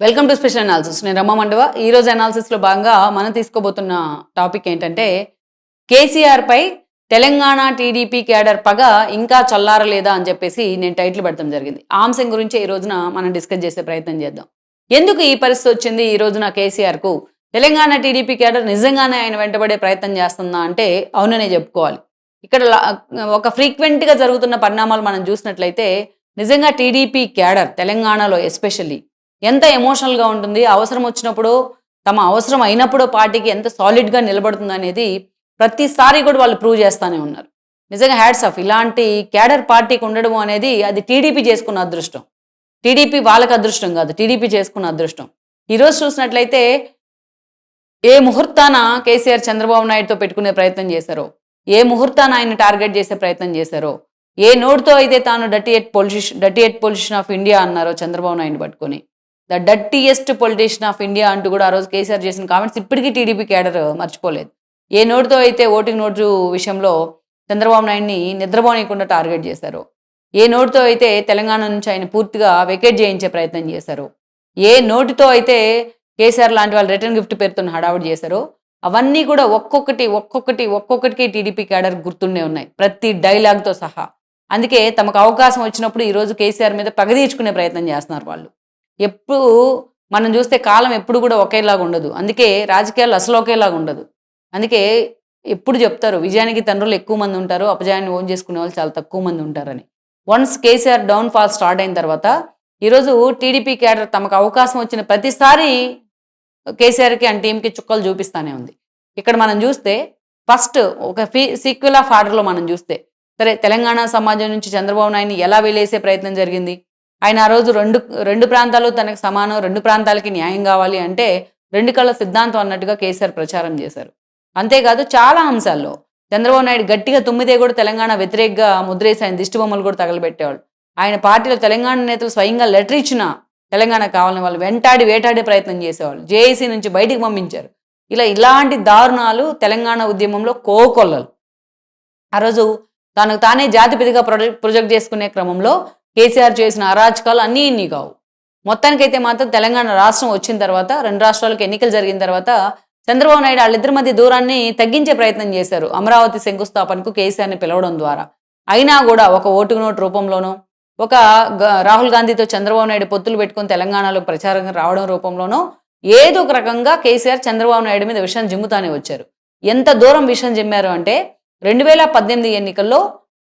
Welcome to special analysis. నేను రమ మండవ. ఈరోజు అనాలిసిస్లో భాగంగా మనం తీసుకోబోతున్న టాపిక్ ఏంటంటే కేసీఆర్పై తెలంగాణ టీడీపీ కేడర్ పగ ఇంకా చల్లారలేదా అని చెప్పేసి నేను టైటిల్ పెడతాం జరిగింది. ఆ అంశం గురించి ఈ రోజున మనం డిస్కస్ చేసే ప్రయత్నం చేద్దాం. ఎందుకు ఈ పరిస్థితి వచ్చింది ఈ రోజున కేసీఆర్కు? తెలంగాణ టీడీపీ కేడర్ నిజంగానే ఆయన వెంటబడే ప్రయత్నం చేస్తుందా అంటే అవుననే చెప్పుకోవాలి. ఇక్కడ ఒక ఫ్రీక్వెంట్గా జరుగుతున్న పరిణామాలు మనం చూసినట్లయితే నిజంగా టీడీపీ కేడర్ తెలంగాణలో ఎస్పెషల్లీ ఎంత ఎమోషనల్‌గా ఉంటుంది. అవసరం వచ్చినప్పుడు, తమ అవసరం అయినప్పుడు పార్టీకి ఎంత సాలిడ్‌గా నిలబడుతుందనేది ప్రతిసారి కూడా వాళ్ళు ప్రూవ్ చేస్తానే ఉన్నారు. నిజంగా హ్యాట్స్ ఆఫ్. ఇలాంటి క్యాడర్ పార్టీకి ఉండడం అనేది అది టీడీపీ చేసుకున్న అదృష్టం. టీడీపీ వాళ్ళకి అదృష్టం కాదు. టీడీపీ చేసుకున్న అదృష్టం. ఈరోజు చూసినట్లయితే ఏ ముహూర్తాన కేసీఆర్ చంద్రబాబు నాయుడుతో పెట్టుకునే ప్రయత్నం చేశారో, ఏ ముహూర్తాన ఆయన్ని టార్గెట్ చేసే ప్రయత్నం చేశారో, ఏ నోటితో అయితే తాను dirty at politician of India అన్నారో చంద్రబాబు నాయుడుని పట్టుకొని, the dirtiest politician of India అంటూ కూడా ఆ రోజు కేసీఆర్ చేసిన కామెంట్స్ ఇప్పటికీ టీడీపీ కేడర్ మర్చిపోలేదు. ఏ నోటితో అయితే ఓటింగ్ నోటు విషయంలో చంద్రబాబు నాయుడిని నిద్రపోనీయకుండా టార్గెట్ చేశారో, ఏ నోటితో అయితే తెలంగాణ నుంచి ఆయన పూర్తిగా వెకేట్ చేయించే ప్రయత్నం చేశారో, ఏ నోటితో అయితే కేసీఆర్ లాంటి వాళ్ళు రిటర్న్ గిఫ్ట్ పేరుతో హడావుడి చేశారో, అవన్నీ కూడా ఒక్కొక్కటికి టీడీపీ కేడర్ గుర్తుండే ఉన్నాయి, ప్రతి డైలాగ్తో సహా. అందుకే తమకు అవకాశం వచ్చినప్పుడు ఈరోజు కేసీఆర్ మీద పగ తీర్చుకునే ప్రయత్నం చేస్తున్నారు వాళ్ళు. ఎప్పుడు మనం చూస్తే కాలం ఎప్పుడు కూడా ఒకేలాగా ఉండదు. అందుకే రాజకీయాలు అసలు ఒకేలాగా ఉండదు. అందుకే ఎప్పుడు చెప్తారు విజయానికి తండ్రులు ఎక్కువ మంది ఉంటారు, అపజయాన్ని ఓన్ చేసుకునే వాళ్ళు చాలా తక్కువ మంది ఉంటారని. Once KCR down fall start అయిన తర్వాత ఈరోజు టీడీపీ క్యాడర్ తమకు అవకాశం వచ్చిన ప్రతిసారి కేసీఆర్కి అండ్ టీంకి చుక్కలు చూపిస్తానే ఉంది. ఇక్కడ మనం చూస్తే ఫస్ట్ ఒక సీక్వెల్ ఆఫ్ ఆర్డర్లో మనం చూస్తే సరే తెలంగాణ సమాజం నుంచి చంద్రబాబు నాయుడిని ఎలా వెలేసే ప్రయత్నం జరిగింది. ఆయన ఆ రోజు రెండు ప్రాంతాలు తనకు సమానం, రెండు ప్రాంతాలకి న్యాయం కావాలి అంటే రెండు కళ్ళ సిద్ధాంతం అన్నట్టుగా కేసీఆర్ ప్రచారం చేశారు. అంతేకాదు చాలా అంశాల్లో చంద్రబాబు నాయుడు గట్టిగా తుమ్మిదే కూడా తెలంగాణ వ్యతిరేకంగా ముద్రేసి ఆయన దిష్టి బొమ్మలు కూడా తగలబెట్టేవాళ్ళు. ఆయన పార్టీలో తెలంగాణ నేతలు స్వయంగా లెటర్ ఇచ్చిన తెలంగాణ కావాలని వాళ్ళు వేటాడే ప్రయత్నం చేసేవాళ్ళు. జేఏసీ నుంచి బయటికి పంపించారు. ఇలాంటి దారుణాలు తెలంగాణ ఉద్యమంలో కోకొల్లలు. ఆ రోజు తనకు తానే జాతిపిదిగా ప్రొజెక్ట్ చేసుకునే క్రమంలో కేసీఆర్ చేసిన అరాచకాలు అన్నీ ఇన్ని కావు. మొత్తానికైతే మాత్రం తెలంగాణ రాష్ట్రం వచ్చిన తర్వాత, రెండు రాష్ట్రాలకు ఎన్నికలు జరిగిన తర్వాత చంద్రబాబు నాయుడు వాళ్ళిద్దరి మధ్య దూరాన్ని తగ్గించే ప్రయత్నం చేశారు అమరావతి శంకుస్థాపనకు కేసీఆర్ని పిలవడం ద్వారా. అయినా కూడా ఒక ఓటు నోటు రూపంలోనో, ఒక రాహుల్ గాంధీతో చంద్రబాబు నాయుడు పొత్తులు పెట్టుకుని తెలంగాణలో ప్రచారం రావడం రూపంలోనో ఏదో ఒక రకంగా కేసీఆర్ చంద్రబాబు నాయుడు మీద విషయం జిమ్ముతానే వచ్చారు. ఎంత దూరం విషయం జిమ్మారు అంటే 2018 ఎన్నికల్లో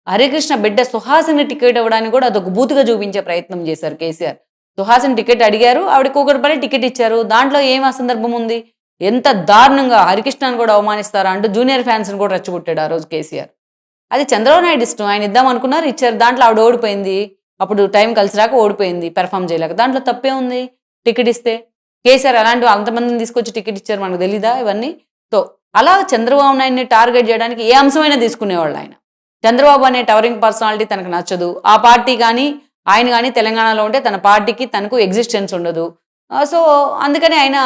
హరికృష్ణ బిడ్డ సుహాసిని టికెట్ ఇవ్వడానికి కూడా అదొక బూతుగా చూపించే ప్రయత్నం చేశారు కేసీఆర్. సుహాసిని టికెట్ అడిగారు, ఆవిడ కూకట్పల్లి టికెట్ ఇచ్చారు. దాంట్లో ఏం అసందర్భం ఉంది? ఎంత దారుణంగా హరికృష్ణను కూడా అవమానిస్తారా అంటూ జూనియర్ ఫ్యాన్స్ని కూడా రెచ్చగొట్టాడు ఆ రోజు కేసీఆర్. అది చంద్రబాబు నాయుడు ఇష్టం, ఆయన ఇద్దాం అనుకున్నారు, ఇచ్చారు. దాంట్లో ఆవిడ ఓడిపోయింది. అప్పుడు టైం కలిసి రాక ఓడిపోయింది, పెర్ఫామ్ చేయలేక. దాంట్లో తప్పే ఉంది టికెట్ ఇస్తే? కేసీఆర్ అలాంటి అంతమందిని తీసుకొచ్చి టికెట్ ఇచ్చారు, మనకు తెలీదా ఇవన్నీ? సో అలా చంద్రబాబు నాయుడిని టార్గెట్ చేయడానికి ఏ అంశమైనా తీసుకునేవాళ్ళు ఆయన. చంద్రబాబు అనే టవరింగ్ పర్సనాలిటీ తనకు నచ్చదు. ఆ పార్టీ కానీ ఆయన కానీ తెలంగాణలో ఉంటే తన పార్టీకి తనకు ఎగ్జిస్టెన్స్ ఉండదు. సో అందుకని ఆయన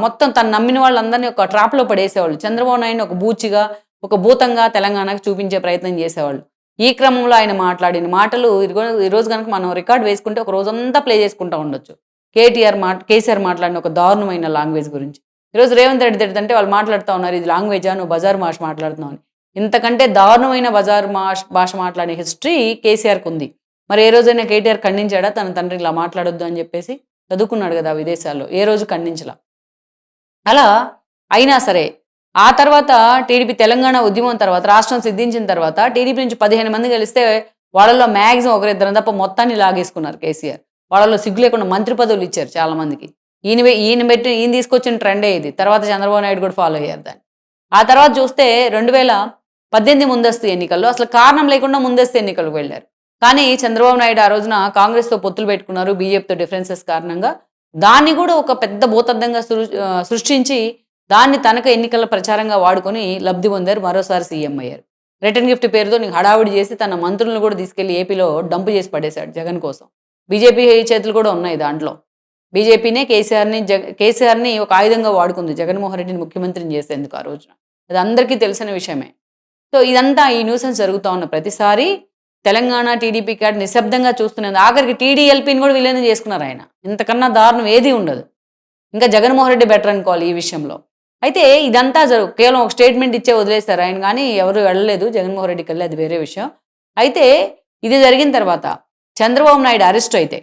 మొత్తం తను నమ్మిన వాళ్ళందరినీ ఒక ట్రాప్లో పడేసేవాళ్ళు. చంద్రబాబు నాయుడిని ఒక బూచిగా, ఒక భూతంగా తెలంగాణకు చూపించే ప్రయత్నం చేసేవాళ్ళు. ఈ క్రమంలో ఆయన మాట్లాడిన మాటలు ఈరోజు కనుక మనం రికార్డ్ వేసుకుంటే ఒక రోజంతా ప్లే చేసుకుంటూ ఉండొచ్చు. కేసీఆర్ మాట్లాడిన ఒక దారుణమైన లాంగ్వేజ్ గురించి. ఈరోజు రేవంత్ రెడ్డి తిడుతుంటే వాళ్ళు మాట్లాడుతూ ఉన్నారు, ఇది లాంగ్వేజా, నువ్వు బజార్ భాష మాట్లాడుతున్నావు అని. ఇంతకంటే దారుణమైన బజార్ భాష మాట్లాడే హిస్టరీ కేసీఆర్కి ఉంది. మరి ఏ రోజైనా కేటీఆర్ ఖండించాడా తన తండ్రి ఇలా మాట్లాడొద్దు అని చెప్పేసి? చదువుకున్నాడు కదా విదేశాల్లో, ఏ రోజు ఖండించలా. అలా అయినా సరే ఆ తర్వాత టీడీపీ తెలంగాణ ఉద్యమం తర్వాత, రాష్ట్రం సిద్ధించిన తర్వాత టీడీపీ నుంచి 15 మంది గెలిస్తే వాళ్ళలో మ్యాక్సిమం ఒకరిద్దరు తప్ప మొత్తాన్ని లాగేసుకున్నారు కేసీఆర్. వాళ్ళలో సిగ్గు లేకుండా మంత్రి పదవులు ఇచ్చారు చాలా మందికి. ఈయన తీసుకొచ్చిన ట్రెండే ఇది. తర్వాత చంద్రబాబు నాయుడు కూడా ఫాలో అయ్యారు దాన్ని. ఆ తర్వాత చూస్తే 2018 ముందస్తు ఎన్నికల్లో అసలు కారణం లేకుండా ముందస్తు ఎన్నికలకు వెళ్ళారు. కానీ చంద్రబాబు నాయుడు ఆ రోజున కాంగ్రెస్తో పొత్తులు పెట్టుకున్నారు, బీజేపీతో డిఫరెన్సెస్ కారణంగా. దాన్ని కూడా ఒక పెద్ద భూతద్దంగా సృష్టించి దాన్ని తనకు ఎన్నికల ప్రచారంగా వాడుకొని లబ్ధి పొందారు, మరోసారి సీఎం అయ్యారు. రిటర్న్ గిఫ్ట్ పేరుతో నీకు హడావుడి చేసి తన మంత్రులను కూడా తీసుకెళ్లి ఏపీలో డంపు చేసి పడేశాడు జగన్ కోసం. బీజేపీ చేతులు కూడా ఉన్నాయి దాంట్లో. బీజేపీనే కేసీఆర్ని ఒక ఆయుధంగా వాడుకుంది జగన్మోహన్ రెడ్డిని ముఖ్యమంత్రిని చేసేందుకు ఆ రోజున. అది అందరికీ తెలిసిన విషయమే. సో ఇదంతా ఈ న్యూసెన్స్ జరుగుతూ ఉన్న ప్రతిసారి తెలంగాణ టీడీపీ క్యాడర్ నిశ్శబ్దంగా చూస్తున్నది. ఆఖరికి టీడీఎల్పీని కూడా విలీనం చేసుకున్నారు ఆయన. ఇంతకన్నా దారుణం ఏది ఉండదు. ఇంకా జగన్మోహన్ రెడ్డి బెటర్ అనుకోవాలి ఈ విషయంలో. అయితే ఇదంతా కేవలం ఒక స్టేట్మెంట్ ఇచ్చే వదిలేశారు ఆయన, కానీ ఎవరు వెళ్ళలేదు జగన్మోహన్ రెడ్డికి వెళ్ళి, అది వేరే విషయం. అయితే ఇది జరిగిన తర్వాత చంద్రబాబు నాయుడు అరెస్ట్ అయితే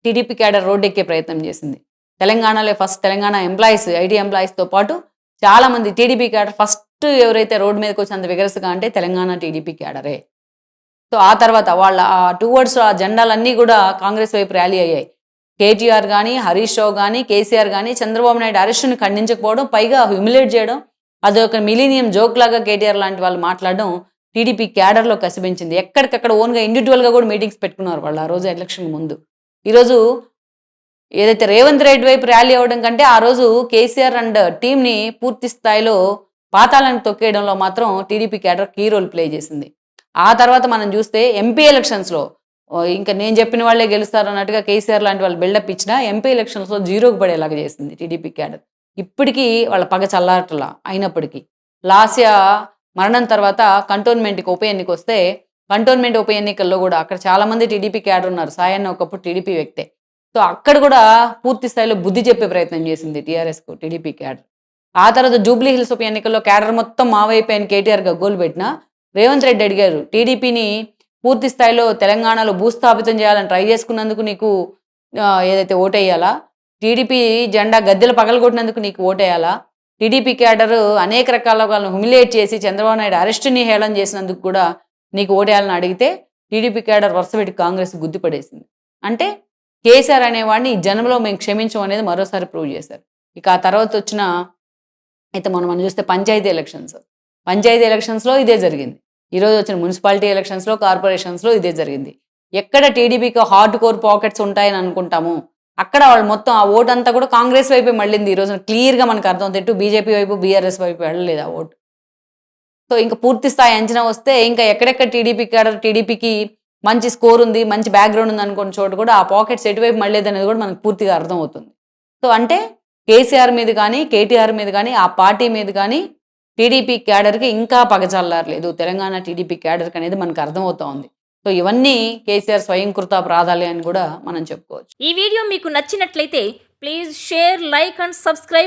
టీడీపీ క్యాడర్ రోడ్డెక్కే ప్రయత్నం చేసింది. తెలంగాణలో ఫస్ట్ తెలంగాణ ఎంప్లాయీస్, ఐటీ ఎంప్లాయీస్తో పాటు చాలామంది టీడీపీ క్యాడర్ ఫస్ట్ ఎవరైతే రోడ్డు మీదకి వచ్చి అంత విగరసగా అంటే తెలంగాణ టీడీపీ క్యాడరే. సో ఆ తర్వాత వాళ్ళ టువర్డ్స్ ఆ జెండాలన్నీ కూడా కాంగ్రెస్ వైపు ర్యాలీ అయ్యాయి. కేటీఆర్ కానీ, హరీష్ రావు కానీ, కేసీఆర్ కానీ చంద్రబాబు నాయుడు అరెస్టుని ఖండించకపోవడం, పైగా హ్యూమిలేట్ చేయడం, అదొక మిలీనియం జోక్ లాగా కేటీఆర్ లాంటి వాళ్ళు మాట్లాడడం టీడీపీ క్యాడర్లో కసిపించింది. ఎక్కడికక్కడ ఓన్గా ఇండివిజువల్గా కూడా మీటింగ్స్ పెట్టుకున్నారు వాళ్ళు ఆ రోజు ఎలక్షన్ ముందు. ఈరోజు ఏదైతే రేవంత్ రెడ్డి వైపు ర్యాలీ అవ్వడం కంటే ఆ రోజు కేసీఆర్ అండ్ టీంని పూర్తి స్థాయిలో పాతాళానికి తొక్కేయడంలో మాత్రం TDP cadre key role play చేసింది. ఆ తర్వాత మనం చూస్తే ఎంపీ ఎలక్షన్స్లో ఇంకా నేను చెప్పిన వాళ్ళే గెలుస్తారు అన్నట్టుగా కేసీఆర్ లాంటి వాళ్ళు బిల్డప్ ఇచ్చినా ఎంపీ ఎలక్షన్స్లో జీరోకి పడేలాగా చేసింది టీడీపీ క్యాడర్. ఇప్పటికీ వాళ్ళ పగ చల్లారట్లా. అయినప్పటికీ లాస్య మరణం తర్వాత కంటోన్మెంట్కి ఉప ఎన్నిక వస్తే కంటోన్మెంట్ ఉప ఎన్నికల్లో కూడా అక్కడ చాలామంది టీడీపీ క్యాడర్ ఉన్నారు. సాయన్న ఒకప్పుడు టీడీపీ వ్యక్తే. సో అక్కడ కూడా పూర్తి స్థాయిలో బుద్ధి చెప్పే ప్రయత్నం చేసింది టీఆర్ఎస్కు టీడీపీ క్యాడర్. ఆ తర్వాత జూబ్లీ హిల్స్ ఉప ఎన్నికల్లో క్యాడర్ మొత్తం మావైపోయిన కేటీఆర్గా గోల్ పెట్టినా రేవంత్ రెడ్డి అడిగారు, టీడీపీని పూర్తి స్థాయిలో తెలంగాణలో భూస్థాపితం చేయాలని ట్రై చేసుకున్నందుకు నీకు ఏదైతే ఓటేయాలా, టీడీపీ జెండా గద్దెలు పగలగొట్టినందుకు నీకు ఓటేయాలా, టీడీపీ క్యాడర్ అనేక రకాల వాళ్ళని హ్యూమిలేట్ చేసి చంద్రబాబు నాయుడు అరెస్టుని హేళన చేసినందుకు కూడా నీకు ఓటేయాలని అడిగితే టీడీపీ క్యాడర్ వరుసపెట్టి కాంగ్రెస్ గుద్దిపడేసింది. అంటే కేసీఆర్ అనేవాడిని ఈ జన్మలో మేము క్షమించం అనేది మరోసారి ప్రూవ్ చేశారు. ఇక ఆ తర్వాత వచ్చిన అయితే మనం చూస్తే పంచాయతీ ఎలక్షన్స్లో ఇదే జరిగింది. ఈరోజు వచ్చిన మున్సిపాలిటీ ఎలక్షన్స్లో, కార్పొరేషన్స్లో ఇదే జరిగింది. ఎక్కడ టీడీపీకి హార్డ్ కోర్ పాకెట్స్ ఉంటాయని అనుకుంటాము అక్కడ వాళ్ళు మొత్తం ఆ ఓటు అంతా కూడా కాంగ్రెస్ వైపే మళ్ళింది. ఈ రోజున క్లియర్గా మనకు అర్థమవుతుంది. ఎటు బీజేపీ వైపు, బీఆర్ఎస్ వైపు వెళ్ళలేదు ఆ ఓటు. సో ఇంకా పూర్తి స్థాయి అంచనా వస్తే ఇంకా ఎక్కడెక్కడ టీడీపీకి మంచి స్కోర్ ఉంది, మంచి బ్యాక్గ్రౌండ్ ఉంది అనుకున్న చోటు కూడా ఆ పాకెట్స్ ఎటువైపు మళ్ళలేదు అనేది కూడా మనకు పూర్తిగా అర్థమవుతుంది. సో అంటే కేసీఆర్ మీద కానీ, కేటీఆర్ మీద కానీ, ఆ పార్టీ మీద కానీ టీడీపీ క్యాడర్కి ఇంకా పగచల్లారలేదు తెలంగాణ టీడీపీ క్యాడర్కి అనేది మనకు అర్థమవుతా ఉంది. సో ఇవన్నీ కేసీఆర్ స్వయంకృత ప్రాధాన్యాన్ని కూడా మనం చెప్పుకోవచ్చు. ఈ వీడియో మీకు నచ్చినట్లయితే please share, like and subscribe